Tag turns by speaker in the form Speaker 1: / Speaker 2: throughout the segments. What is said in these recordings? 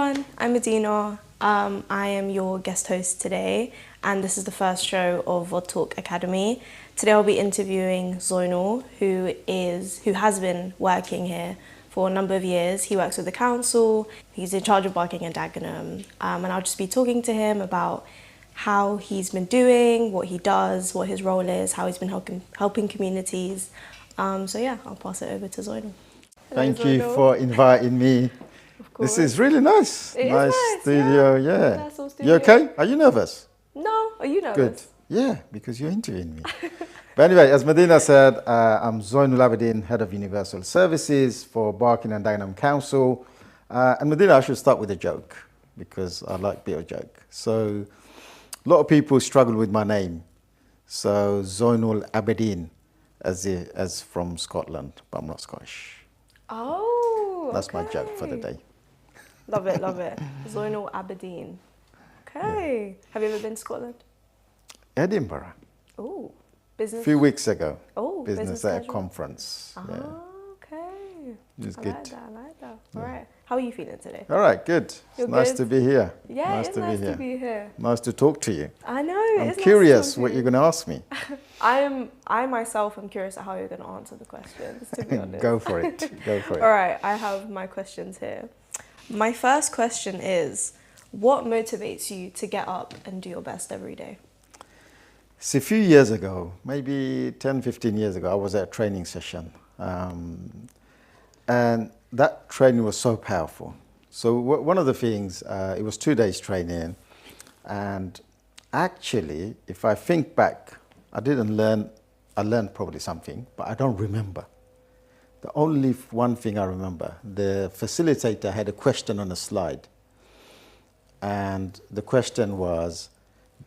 Speaker 1: everyone, I'm Madina. I am your guest host today, and this is the first show of VodTalk Academy. Today I'll be interviewing Zoinul, who has been working here for a number of years. He works with the council, he's in charge of Barking and Dagenham, and I'll just be talking to him about how he's been doing, what he does, what his role is, how he's been helping communities. So yeah, I'll pass it over to Zoinul.
Speaker 2: Thank you for inviting me. This is really nice.
Speaker 1: It
Speaker 2: nice
Speaker 1: is
Speaker 2: studio,
Speaker 1: yeah. Nice
Speaker 2: You
Speaker 1: studio.
Speaker 2: okay? Are you nervous?
Speaker 1: No, are you nervous?
Speaker 2: Good. Yeah, because you're interviewing me. But anyway, as Madina said, I'm Zoinul Abidin, Head of Universal Services for Barking and Dagenham Council. And Madina, I should start with a joke, because I like a bit of joke. So, a lot of people struggle with my name. So, Zoinul Abidin, as from Scotland, but I'm not Scottish.
Speaker 1: Oh,
Speaker 2: That's my joke for the day.
Speaker 1: Love it, love it. Zoinul Abidin. Okay. Yeah. Have you ever been to Scotland?
Speaker 2: Edinburgh.
Speaker 1: Oh, business.
Speaker 2: A few weeks ago.
Speaker 1: Oh,
Speaker 2: business at a conference.
Speaker 1: Oh,
Speaker 2: yeah.
Speaker 1: okay.
Speaker 2: It's
Speaker 1: I
Speaker 2: good.
Speaker 1: like that. All right. How are you feeling today?
Speaker 2: All right, good.
Speaker 1: You're
Speaker 2: It's nice
Speaker 1: good?
Speaker 2: to be here.
Speaker 1: Yeah, it's nice to be here.
Speaker 2: Nice to talk to you.
Speaker 1: I know.
Speaker 2: I'm
Speaker 1: it's
Speaker 2: curious
Speaker 1: nice to
Speaker 2: what you're going to ask me.
Speaker 1: I myself am curious at how you're going to answer the questions, to be honest.
Speaker 2: Go for it. Go for it.
Speaker 1: All right, I have my questions here. My first question is, what motivates you to get up and do your best every day?
Speaker 2: So a few years ago, maybe 10, 15 years ago, I was at a training session. And that training was so powerful. So one of the things, it was 2 days training. And actually, if I think back, I learned probably something, but I don't remember. The only one thing I remember, the facilitator had a question on a slide. And the question was,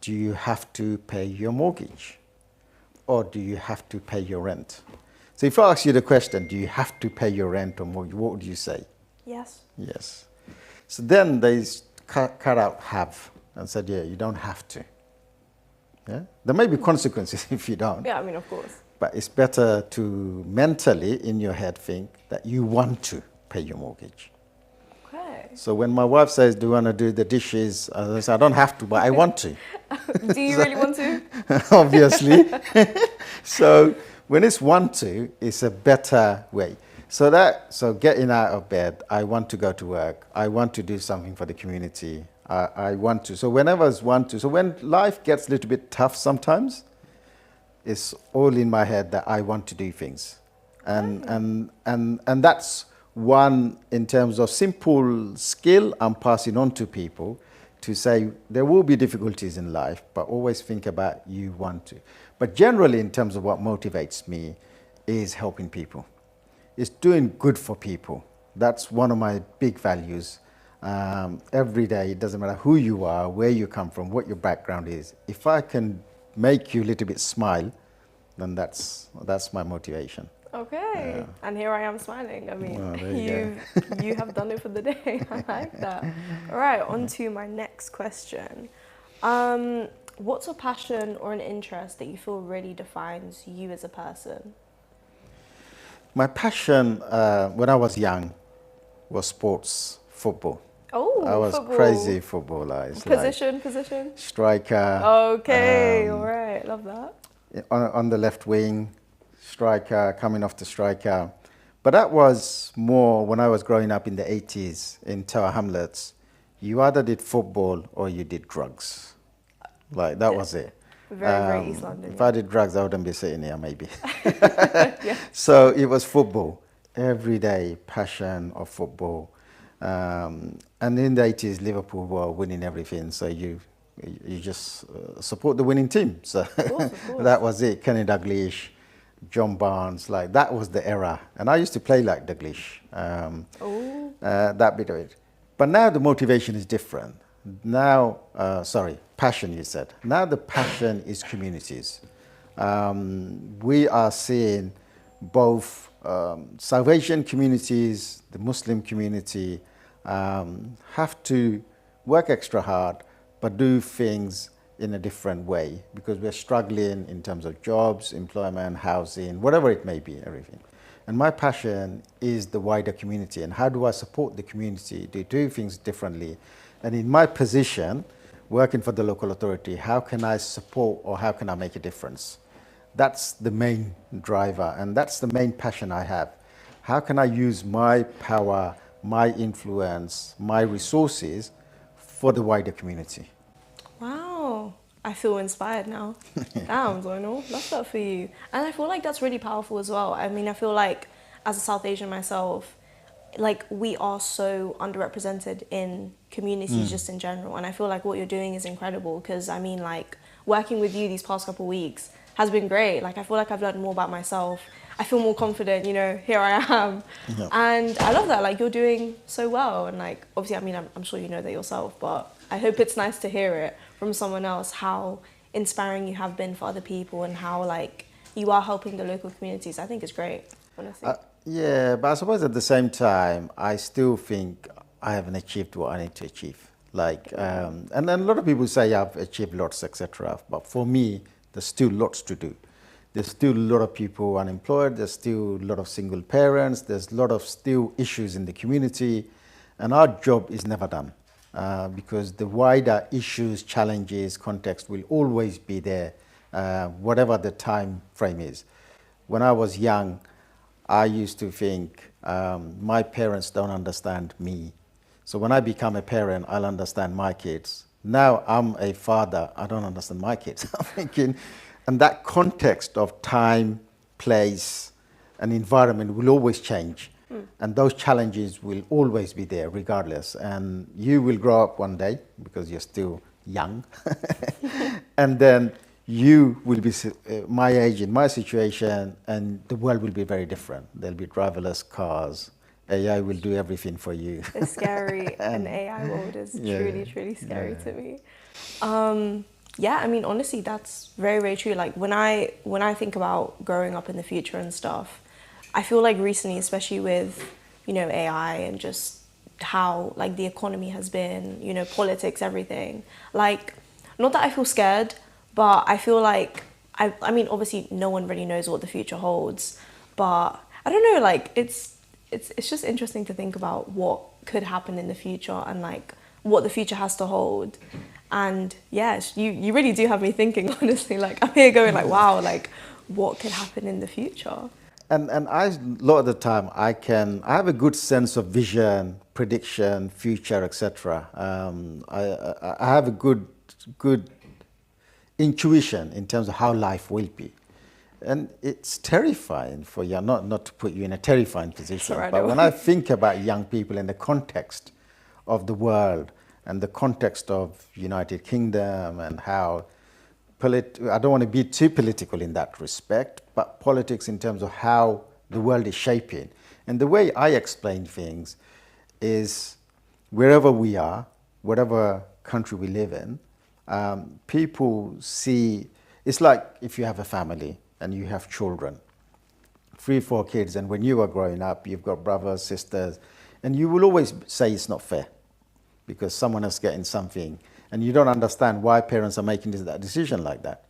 Speaker 2: do you have to pay your mortgage? Or do you have to pay your rent? So if I ask you the question, do you have to pay your rent or mortgage, what would you say?
Speaker 1: Yes.
Speaker 2: Yes. So then they cut out have and said, yeah, you don't have to. Yeah? There may be consequences if you don't.
Speaker 1: Yeah, I mean, of course.
Speaker 2: But it's better to mentally, in your head, think that you want to pay your mortgage.
Speaker 1: Okay.
Speaker 2: So when my wife says, do you want to do the dishes? I say, I don't have to, but I want to.
Speaker 1: Do you really want to?
Speaker 2: Obviously. So when it's want to, it's a better way. So getting out of bed, I want to go to work. I want to do something for the community. I want to. So whenever I want to. So when life gets a little bit tough sometimes, it's all in my head that I want to do things. And that's one, in terms of simple skill I'm passing on to people, to say there will be difficulties in life, but always think about you want to. But generally, in terms of what motivates me, is helping people. It's doing good for people. That's one of my big values. Every day, it doesn't matter who you are, where you come from, what your background is. If I can make you a little bit smile, then that's my motivation.
Speaker 1: Okay. Yeah. And here I am smiling. I mean, you have done it for the day. I like that. All right, on to my next question. What's a passion or an interest that you feel really defines you as a person?
Speaker 2: My passion when I was young was sports, football.
Speaker 1: Oh,
Speaker 2: I was
Speaker 1: football.
Speaker 2: Crazy footballer.
Speaker 1: Position?
Speaker 2: Striker.
Speaker 1: Okay, all right, love that.
Speaker 2: On the left wing, striker, coming off the striker. But that was more when I was growing up in the 80s in Tower Hamlets. You either did football or you did drugs. Like, that was it.
Speaker 1: Very East London.
Speaker 2: If I did drugs, I wouldn't be sitting here, maybe.
Speaker 1: Yeah.
Speaker 2: So it was football. Every day, passion of football. And in the 80s, Liverpool were winning everything. So you just support the winning team. So
Speaker 1: of course.
Speaker 2: That was it. Kenny Dalglish, John Barnes, like that was the era. And I used to play like Dalglish, that bit of it. But now the motivation is different. Now, passion you said. Now the passion is communities. We are seeing both Salvation communities, the Muslim community, have to work extra hard, but do things in a different way because we're struggling in terms of jobs, employment, housing, whatever it may be, everything. And my passion is the wider community. And how do I support the community to do things differently? And in my position, working for the local authority, how can I support or how can I make a difference? That's the main driver, and that's the main passion I have. How can I use my power, my influence, my resources for the wider community?
Speaker 1: Wow. I feel inspired now. Damn, Zoinul, love that for you. And I feel like that's really powerful as well. I mean, I feel like as a South Asian myself, like we are so underrepresented in communities just in general. And I feel like what you're doing is incredible because I mean, like working with you these past couple of weeks has been great. Like I feel like I've learned more about myself. I feel more confident, you know, here I am.
Speaker 2: Yeah.
Speaker 1: And I love that, like you're doing so well. And like, obviously, I mean, I'm sure you know that yourself, but I hope it's nice to hear it from someone else, how inspiring you have been for other people and how like you are helping the local communities. I think it's great, honestly.
Speaker 2: Yeah, but I suppose at the same time, I still think I haven't achieved what I need to achieve. Like, and then a lot of people say I've achieved lots, etc. But for me, there's still lots to do. There's still a lot of people unemployed. There's still a lot of single parents. There's a lot of still issues in the community. And our job is never done because the wider issues, challenges, context will always be there, whatever the time frame is. When I was young, I used to think my parents don't understand me. So when I become a parent, I'll understand my kids. Now I'm a father, I don't understand my kids. I'm thinking, and that context of time, place, and environment will always change. And those challenges will always be there regardless. And you will grow up one day because you're still young. And then you will be my age in my situation and the world will be very different. There'll be driverless cars. AI will do everything for you.
Speaker 1: It's scary. An AI world is truly scary to me. Yeah, I mean, honestly, that's very, very true. Like when I think about growing up in the future and stuff, I feel like recently, especially with, you know, AI and just how like the economy has been, you know, politics, everything. Like, not that I feel scared, but I feel like, I mean, obviously no one really knows what the future holds, but I don't know, like it's just interesting to think about what could happen in the future and like what the future has to hold. And yes, you really do have me thinking, honestly, like I'm here going like, wow, like what could happen in the future?
Speaker 2: And a lot of the time, I have a good sense of vision, prediction, future, etc. I have a good intuition in terms of how life will be. And it's terrifying for you, not to put you in a terrifying position,
Speaker 1: Sorry,
Speaker 2: but when I think about young people in the context of the world and the context of United Kingdom and how I don't want to be too political in that respect, but politics in terms of how the world is shaping. And the way I explain things is wherever we are, whatever country we live in, people see, it's like if you have a family and you have children, 3, 4 kids, and when you are growing up, you've got brothers, sisters, and you will always say it's not fair because someone is getting something and you don't understand why parents are making that decision like that.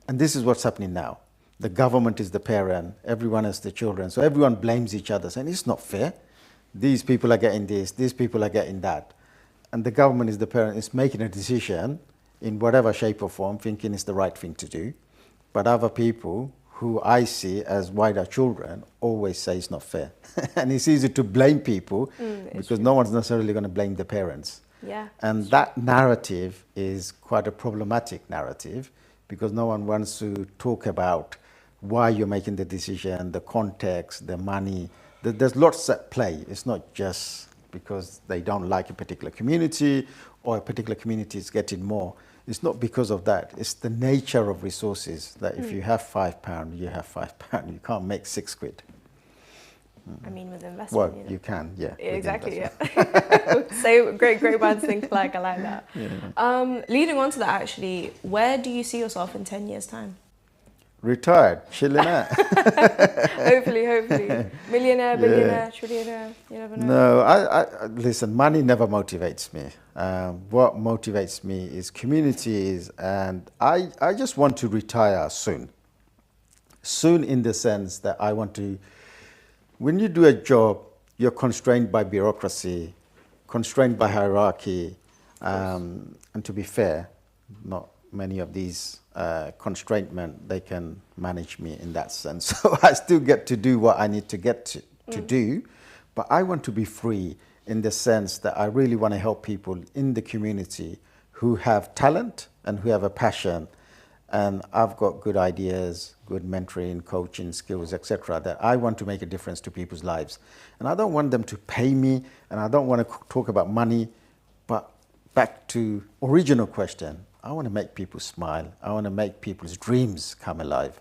Speaker 2: And this is what's happening now. The government is the parent, everyone is the children, so everyone blames each other saying it's not fair. These people are getting this, these people are getting that. And the government is the parent, is making a decision in whatever shape or form, thinking it's the right thing to do. But other people who I see as wider children always say it's not fair. And it's easy to blame people because no one's necessarily going to blame the parents.
Speaker 1: Yeah.
Speaker 2: And that narrative is quite a problematic narrative because no one wants to talk about why you're making the decision, the context, the money. There's lots at play. It's not just because they don't like a particular community or a particular community is getting more. It's not because of that. It's the nature of resources that if you have £5, you have £5. You can't make £6.
Speaker 1: I mean, with investment.
Speaker 2: Well, you can, yeah.
Speaker 1: Exactly, yeah. So great man to think like, I like that. Yeah. Leading on to that, actually, where do you see yourself in 10 years' time?
Speaker 2: Retired, chilling out.
Speaker 1: hopefully. Millionaire, billionaire, trillionaire, you never know.
Speaker 2: No, I listen, money never motivates me. What motivates me is communities, and I just want to retire soon. Soon in the sense that I want to when you do a job, you're constrained by bureaucracy, constrained by hierarchy, and to be fair, not many of these constraintment, they can manage me in that sense. So I still get to do what I need to get to do, but I want to be free in the sense that I really want to help people in the community who have talent and who have a passion. And I've got good ideas, good mentoring, coaching skills, etc., that I want to make a difference to people's lives. And I don't want them to pay me, and I don't want to talk about money, but back to original question, I want to make people smile. I want to make people's dreams come alive.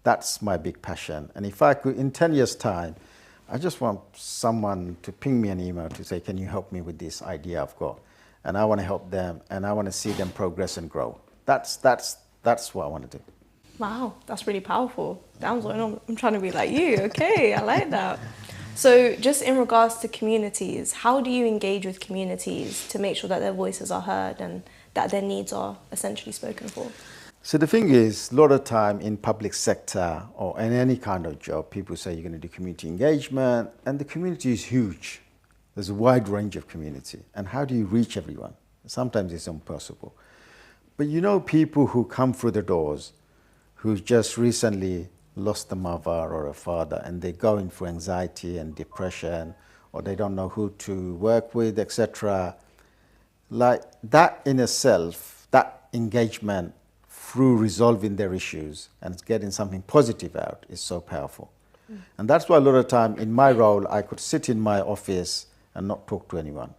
Speaker 2: That's my big passion. And if I could, in 10 years' time, I just want someone to ping me an email to say, can you help me with this idea I've got? And I want to help them, and I want to see them progress and grow. That's what I want to do.
Speaker 1: Wow, that's really powerful. Damn, Zoinul, I'm trying to be like you. Okay, I like that. So just in regards to communities, how do you engage with communities to make sure that their voices are heard and that their needs are essentially spoken for?
Speaker 2: So the thing is, a lot of time in public sector or in any kind of job, people say you're going to do community engagement, and the community is huge. There's a wide range of community. And how do you reach everyone? Sometimes it's impossible. But you know, people who come through the doors, who just recently lost a mother or a father, and they're going through anxiety and depression, or they don't know who to work with, etc. Like that in itself, that engagement through resolving their issues and getting something positive out is so powerful. And that's why a lot of time in my role, I could sit in my office and not talk to anyone.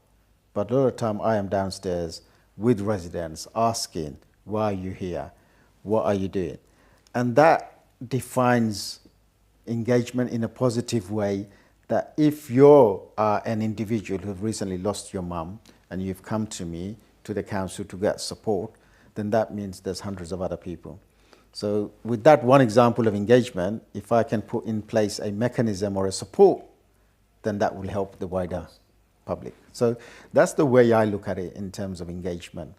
Speaker 2: But a lot of time I am downstairs with residents asking, why are you here? What are you doing? And that defines engagement in a positive way, that if you're an individual who've recently lost your mum and you've come to me, to the council to get support, then that means there's hundreds of other people. So with that one example of engagement, if I can put in place a mechanism or a support, then that will help the wider public. So that's the way I look at it in terms of engagement.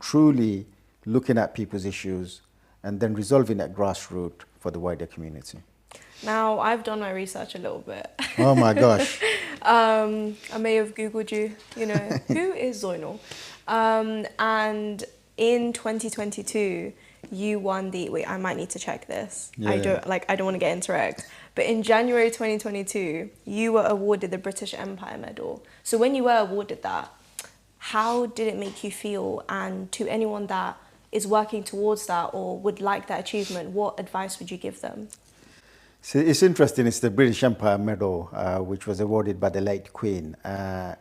Speaker 2: Truly looking at people's issues and then resolving at grassroots for the wider community.
Speaker 1: Now, I've done my research a little bit.
Speaker 2: Oh my gosh.
Speaker 1: I may have Googled you, who is Zoinul? And in 2022, you won the, wait, I might need to check this.
Speaker 2: Yeah.
Speaker 1: I don't want to get incorrect. But in January 2022, you were awarded the British Empire Medal. So when you were awarded that, how did it make you feel? And to anyone that is working towards that or would like that achievement, what advice would you give them?
Speaker 2: So it's interesting, it's the British Empire Medal, which was awarded by the late Queen.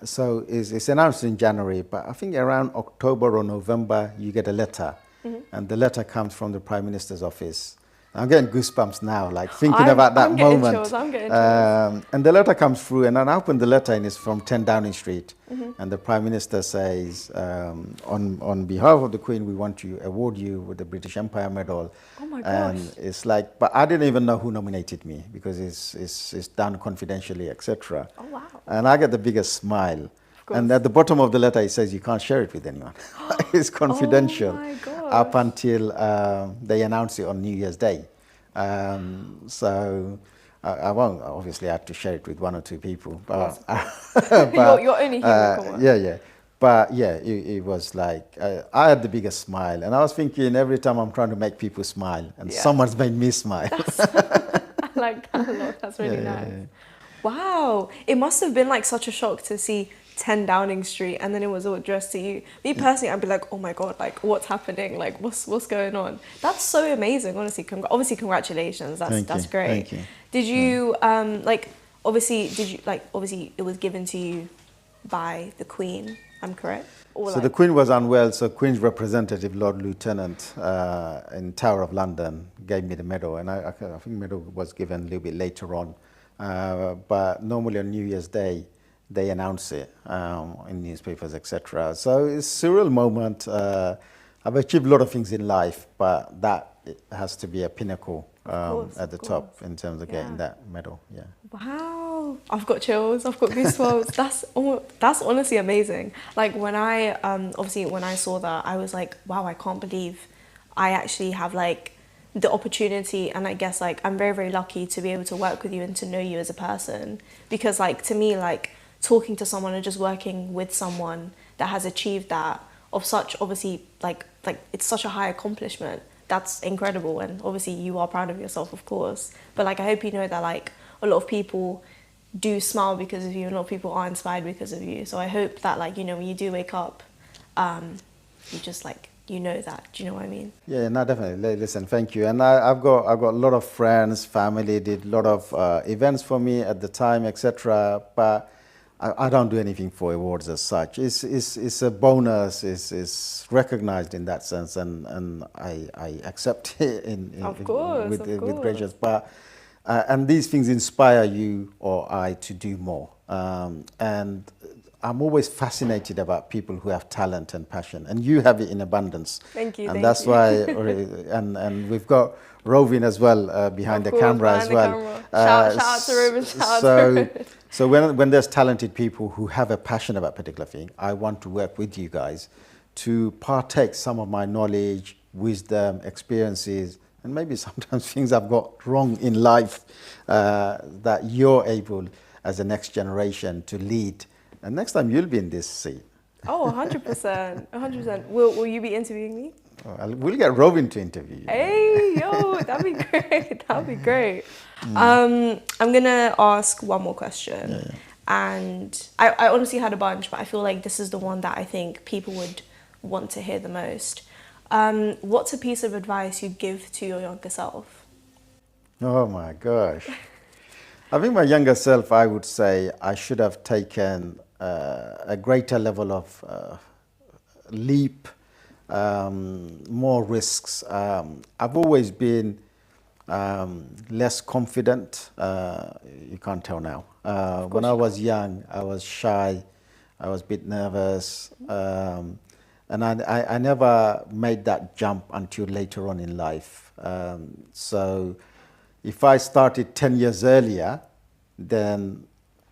Speaker 2: So it's announced in January, but I think around October or November, you get a letter. Mm-hmm. And the letter comes from the Prime Minister's office. I'm getting goosebumps now, like thinking about that moment.
Speaker 1: I'm getting chills.
Speaker 2: And the letter comes through, and I open the letter, and it's from 10 Downing Street. Mm-hmm. And the Prime Minister says, on behalf of the Queen, we want to award you with the British Empire Medal.
Speaker 1: Oh my gosh.
Speaker 2: And it's like, but I didn't even know who nominated me because it's done confidentially, etc.
Speaker 1: Oh wow.
Speaker 2: And I get the biggest smile. And at the bottom of the letter, it says you can't share it with anyone. It's confidential.
Speaker 1: Oh my gosh.
Speaker 2: Up until they announce it on New Year's Day. So I won't, obviously I had to share it with one or two people. But,
Speaker 1: you're only human, come on.
Speaker 2: Yeah. But yeah, it was like, I had the biggest smile. And I was thinking every time I'm trying to make people smile, and someone's made me smile.
Speaker 1: I like that a lot, that's really nice. Yeah. Wow, it must have been like such a shock to see 10 Downing Street and then it was all addressed to you. Me personally, I'd be like, oh my God, like what's happening? Like what's going on? That's so amazing, honestly. Obviously, congratulations. That's great.
Speaker 2: Thank you.
Speaker 1: Did you, obviously it was given to you by the Queen, I'm correct? Or
Speaker 2: so the Queen was unwell, so Queen's representative, Lord Lieutenant in Tower of London, gave me the medal, and I think the medal was given a little bit later on. But normally on New Year's Day, they announce it in newspapers, etc. So it's a surreal moment. I've achieved a lot of things in life, but that has to be a pinnacle at the top in terms of getting that medal. Yeah.
Speaker 1: Wow, I've got chills. I've got goosebumps. That's honestly amazing. Like when I when I saw that, I was like, wow, I can't believe I actually have like the opportunity, and I guess like I'm very, very lucky to be able to work with you and to know you as a person, because like to me, like talking to someone and just working with someone that has achieved that of such, obviously like it's such a high accomplishment, that's incredible, and obviously you are proud of yourself, of course, but like I hope you know that like a lot of people do smile because of you, and a lot of people are inspired because of you. So I hope that like, you know, when you do wake up, you just like, you know that. Do you know what I mean?
Speaker 2: Yeah, no, definitely. Listen, thank you. And I've got a lot of friends, family did a lot of events for me at the time, etc. But I don't do anything for awards as such. It's a bonus. It's recognized in that sense, and I accept it with gracious. But and these things inspire you or I to do more. And I'm always fascinated about people who have talent and passion, and you have it in abundance.
Speaker 1: Thank you.
Speaker 2: And that's why, and we've got Rovin as well behind the camera as well.
Speaker 1: Shout out to Rovin.
Speaker 2: So when there's talented people who have a passion about a particular thing, I want to work with you guys to partake some of my knowledge, wisdom, experiences, and maybe sometimes things I've got wrong in life that you're able, as the next generation, to lead. And next time you'll be in this seat.
Speaker 1: Oh, 100%. 100%. Will you be interviewing me?
Speaker 2: We'll get Robin to interview you.
Speaker 1: Hey, yo, that'd be great. That'd be great. I'm going to ask one more question.
Speaker 2: Yeah.
Speaker 1: And I honestly had a bunch, but I feel like this is the one that I think people would want to hear the most. What's a piece of advice you'd give to your younger self?
Speaker 2: Oh my gosh. I think my younger self, I would say I should have taken a greater level of leap, more risks. I've always been less confident. You can't tell now. When I was young, I was shy. I was a bit nervous. And I never made that jump until later on in life. So if I started 10 years earlier, then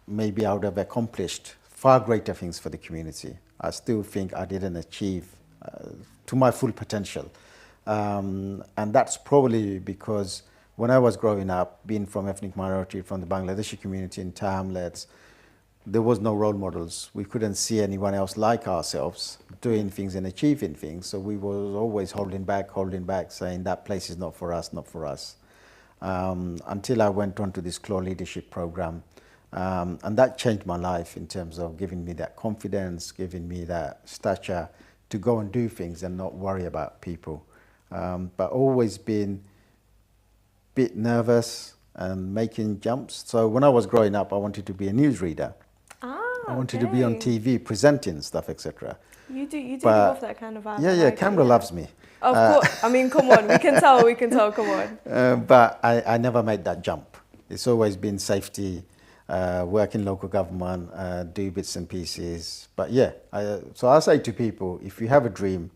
Speaker 2: maybe I would have accomplished far greater things for the community. I still think I didn't achieve to my full potential. And that's probably because when I was growing up, being from ethnic minority, from the Bangladeshi community in hamlets, there was no role models. We couldn't see anyone else like ourselves doing things and achieving things. So we were always holding back, saying that place is not for us, not for us. Until I went on to this CLAW leadership program. And that changed my life in terms of giving me that confidence, giving me that stature to go and do things and not worry about people. But always been a bit nervous and making jumps. So when I was growing up, I wanted to be a newsreader. I wanted to be on TV, presenting stuff, etc.
Speaker 1: You do give off that kind of vibe.
Speaker 2: Yeah, camera loves me.
Speaker 1: Of course. I mean, come on. We can tell, come on.
Speaker 2: But I never made that jump. It's always been safety, work in local government, do bits and pieces. But yeah, so I say to people, if you have a dream,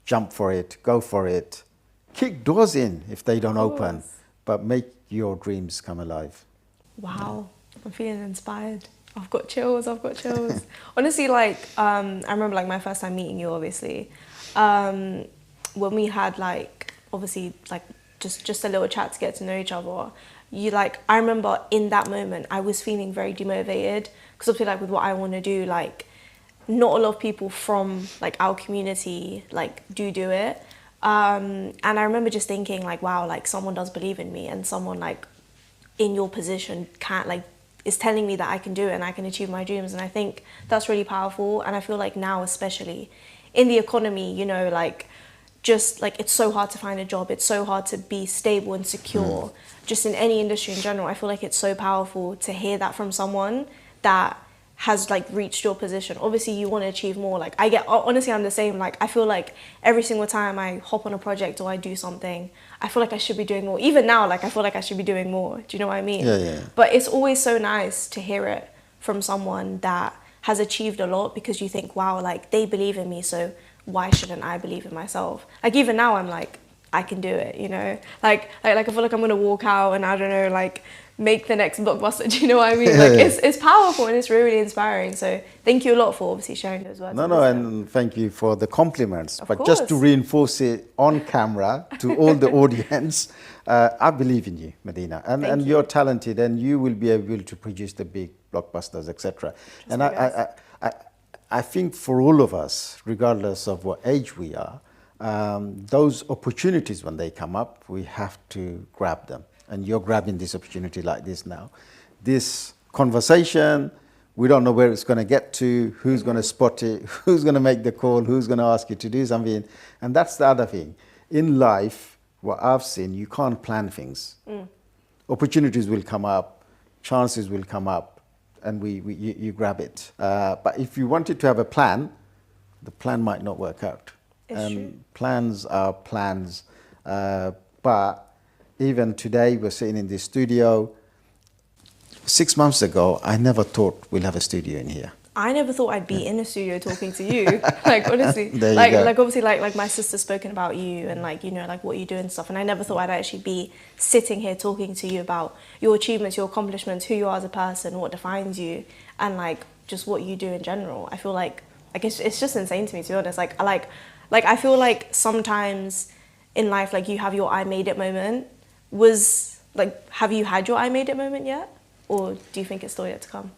Speaker 2: jump for it, go for it. Kick doors in if they don't open, but make your dreams come alive.
Speaker 1: Wow, I'm feeling inspired. I've got chills. Honestly, like, I remember like my first time meeting you, obviously. When we had like, obviously, like just a little chat to get to know each other. I remember in that moment, I was feeling very demotivated because obviously like with what I want to do, like not a lot of people from like our community like do it. And I remember just thinking like, wow, like someone does believe in me, and someone like in your position can't like, is telling me that I can do it and I can achieve my dreams. And I think that's really powerful. And I feel like now, especially in the economy, you know, like just like it's so hard to find a job. It's so hard to be stable and secure. Just in any industry in general, I feel like it's so powerful to hear that from someone that has like reached your position. Obviously you want to achieve more. Like honestly, I'm the same. Like I feel like every single time I hop on a project or I do something, I feel like I should be doing more. Even now, like I feel like I should be doing more. Do you know what I mean?
Speaker 2: Yeah.
Speaker 1: But it's always so nice to hear it from someone that has achieved a lot, because you think, wow, like they believe in me, so why shouldn't I believe in myself? Like even now I'm like, I can do it, you know? Like I feel like I'm gonna walk out and I don't know, like make the next blockbuster. Do you know what I mean? Like it's powerful and it's really inspiring. So thank you a lot for obviously sharing those words.
Speaker 2: No, and thank you for the compliments.
Speaker 1: Of
Speaker 2: But
Speaker 1: course.
Speaker 2: just to reinforce it on camera to all the audience, I believe in you, Madina, and you're talented, and you will be able to produce the big blockbusters, etc. And I think for all of us, regardless of what age we are, those opportunities when they come up, we have to grab them. And you're grabbing this opportunity like this now. This conversation, we don't know where it's going to get to, who's going to spot it, who's going to make the call, who's going to ask you to do something. And that's the other thing. In life, what I've seen, you can't plan things. Opportunities will come up, chances will come up, and you grab it. But if you wanted to have a plan, the plan might not work out. True. Plans are plans. But even today, we're sitting in this studio. 6 months ago, I never thought we'll have a studio in here.
Speaker 1: I never thought I'd be in a studio talking to you. Like, honestly,
Speaker 2: like
Speaker 1: obviously, like my sister's spoken about you and like, you know, like what you do and stuff. And I never thought I'd actually be sitting here talking to you about your achievements, your accomplishments, who you are as a person, what defines you, and like just what you do in general. I feel like it's just insane to me, to be honest. Like I feel like sometimes in life, like you have your I made it moment. Have you had your I made it moment yet? Or do you think it's still yet to come?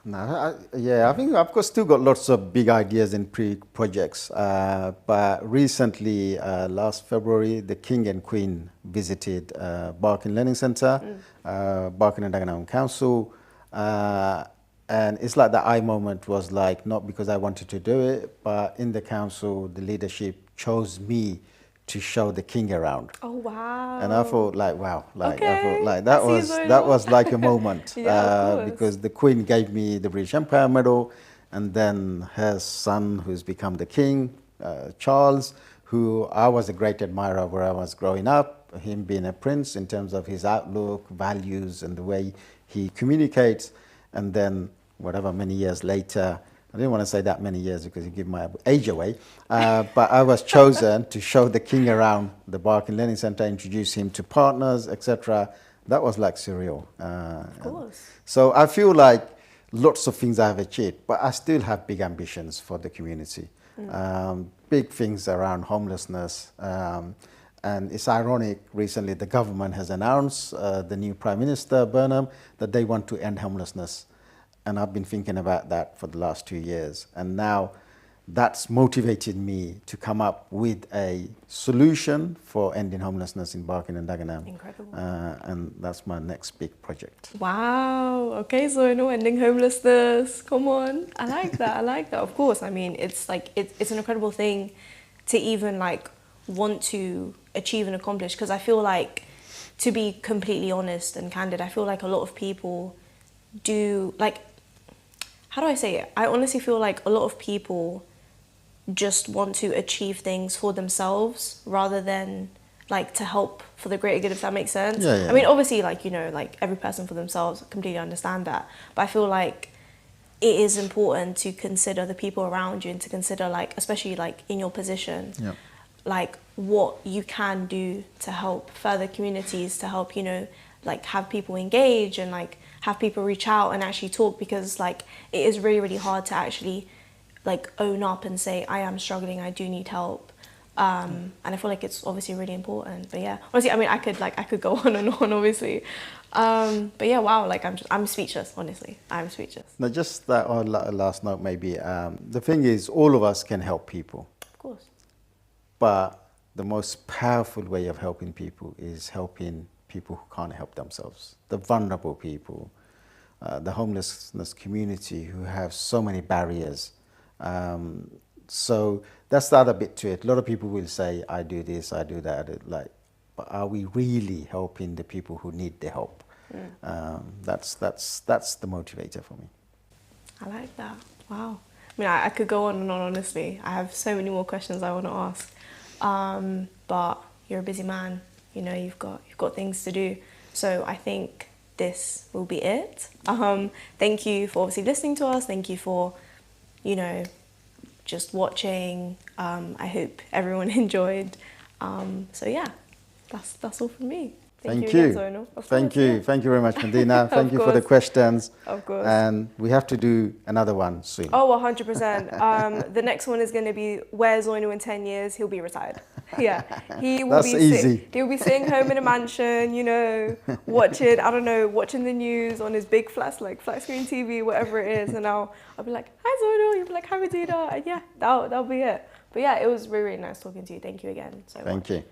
Speaker 2: No, I think I've still got lots of big ideas and projects. But recently, last February, the King and Queen visited Barking Learning Centre, Barking and Dagenham Council. And it's like the I moment was like, not because I wanted to do it, but in the council, the leadership chose me to show the king around.
Speaker 1: Oh wow!
Speaker 2: And I thought like, wow, like
Speaker 1: okay.
Speaker 2: I thought like that was like a moment. Because the Queen gave me the British Empire Medal, and then her son, who's become the king, Charles, who I was a great admirer where I was growing up, him being a prince in terms of his outlook, values, and the way he communicates. And then whatever many years later, I didn't want to say that many years because you give my age away, but I was chosen to show the king around the Barking Learning Centre, introduce him to partners, etc. That was like surreal.
Speaker 1: Of course.
Speaker 2: So I feel like lots of things I have achieved, but I still have big ambitions for the community. Big things around homelessness. And it's ironic, recently the government has announced, the new Prime Minister, Burnham, that they want to end homelessness. And I've been thinking about that for the last 2 years. And now that's motivated me to come up with a solution for ending homelessness in Barking and Dagenham.
Speaker 1: Incredible.
Speaker 2: And that's my next big project.
Speaker 1: Wow. Okay, so ending homelessness. Come on. I like that. I like that. Of course. I mean, it's like, it's an incredible thing to even like want to achieve and accomplish. Because I feel like, to be completely honest and candid, I feel like a lot of people do, like, how do I say it? I honestly feel like a lot of people just want to achieve things for themselves rather than like to help for the greater good, if that makes sense.
Speaker 2: Yeah.
Speaker 1: I mean, obviously, like, you know, like every person for themselves, I completely understand that. But I feel like it is important to consider the people around you and to consider, like, especially like in your position, like what you can do to help further communities, to help, you know, like have people engage and like have people reach out and actually talk, because like it is really, really hard to actually like own up and say, I am struggling, I do need help. And I feel like it's obviously really important. But yeah, honestly, I mean, I could go on and on, obviously. But yeah, wow, like I'm speechless, honestly. I'm speechless.
Speaker 2: Now, just that on last note, maybe, the thing is, all of us can help people.
Speaker 1: Of course.
Speaker 2: But the most powerful way of helping people is helping people who can't help themselves, the vulnerable people, the homelessness community who have so many barriers. So that's the other bit to it. A lot of people will say, I do this, I do that. Like, but are we really helping the people who need the help? That's the motivator for me.
Speaker 1: I like that. Wow. I mean, I could go on and on, honestly. I have so many more questions I want to ask. But you're a busy man. You know, you've got things to do. So I think this will be it. Thank you for obviously listening to us. Thank you for, you know, just watching. I hope everyone enjoyed. So yeah, that's all from me.
Speaker 2: Thank
Speaker 1: again,
Speaker 2: you.
Speaker 1: Zoinul. Of
Speaker 2: Thank
Speaker 1: course,
Speaker 2: you.
Speaker 1: yeah.
Speaker 2: Thank you very much, Madina. Thank you for the
Speaker 1: course.
Speaker 2: questions.
Speaker 1: Of course.
Speaker 2: And we have to do another one soon.
Speaker 1: Oh, 100%. The next one is going to be where's Zoinul in 10 years? He'll be retired. Yeah, he will
Speaker 2: That's
Speaker 1: be
Speaker 2: easy.
Speaker 1: He'll be sitting home in a mansion, you know, watching, I don't know, watching the news on his big flat screen TV, whatever it is. And I'll be like, hi Zoinul. You'll be like, hi Madina. And yeah, that'll be it. But yeah, it was really, really nice talking to you. Thank you again so much.
Speaker 2: Thank you.